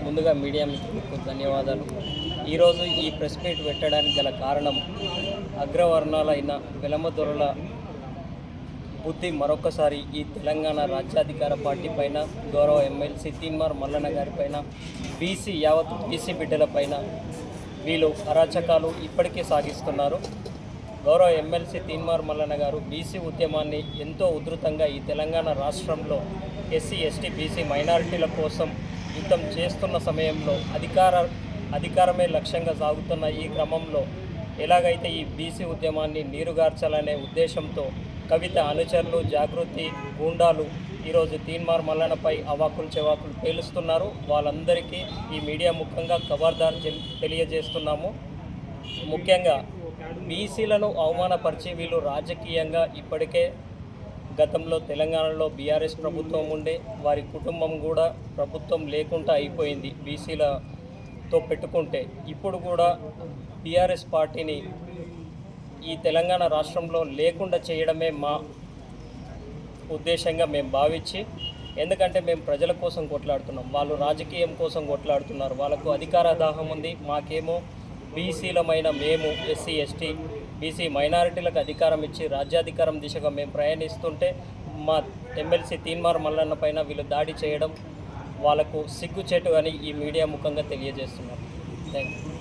ముందుగా మీడియా మిత్రులకు ధన్యవాదాలు. ఈరోజు ఈ ప్రెస్ మీట్ పెట్టడానికి గల కారణం అగ్రవర్ణాలైన వెలమదొరల బుద్ధి మరొకసారి ఈ తెలంగాణ రాజ్యాధికార పార్టీ పైన, గౌరవ ఎమ్మెల్సీ తీన్మార్ మల్లన్న గారి పైన, యావత్ బీసీ బిడ్డలపైన వీళ్ళు అరాచకాలు ఇప్పటికే సాగిస్తున్నారు. గౌరవ ఎమ్మెల్సీ తీన్మార్ మల్లన్న గారు బీసీ ఉద్యమాన్ని ఎంతో ఉధృతంగా ఈ తెలంగాణ రాష్ట్రంలో ఎస్సీ, ఎస్టీ, బీసీ మైనారిటీల కోసం యుద్ధం చేస్తున్న సమయంలో అధికారమే లక్ష్యంగా సాగుతున్న ఈ క్రమంలో ఎలాగైతే ఈ బీసీ ఉద్యమాన్ని నీరుగార్చాలనే ఉద్దేశంతో కవిత అనుచరులు, జాగృతి గూండాలు ఈరోజు తీన్మార్ మల్లన్నపై అవాకులు చెవాకులు పేలుస్తున్నారు. వాళ్ళందరికీ ఈ మీడియా ముఖంగా ఖబర్దార్ తెలియజేస్తున్నాము. ముఖ్యంగా బీసీలను అవమానపరిచి వీళ్ళు రాజకీయంగా ఇప్పటికే గతంలో తెలంగాణలో బీఆర్ఎస్ ప్రభుత్వం ఉండే, వారి కుటుంబం కూడా ప్రభుత్వం లేకుండా అయిపోయింది బీసీలతో పెట్టుకుంటే. ఇప్పుడు కూడా బీఆర్ఎస్ పార్టీని ఈ తెలంగాణ రాష్ట్రంలో లేకుండా చేయడమే మా ఉద్దేశంగా మేము భావించి, ఎందుకంటే మేము ప్రజల కోసం కొట్లాడుతున్నాం, వాళ్ళు రాజకీయం కోసం కొట్లాడుతున్నారు. వాళ్ళకు అధికార దాహం ఉంది, మాకేమో బీసీలమైన మేము ఎస్సీ, ఎస్టీ, బీసీ మైనారిటీలకు అధికారం ఇచ్చి రాజ్యాధికారం దిశగా మేము ప్రయాణిస్తుంటే మా ఎమ్మెల్సీ తీన్మార్ మల్లన్న పైన వీళ్ళు దాడి చేయడం వాళ్ళకు సిగ్గుచేటు అని ఈ మీడియా ముఖంగా తెలియజేస్తున్నారు. Thank you.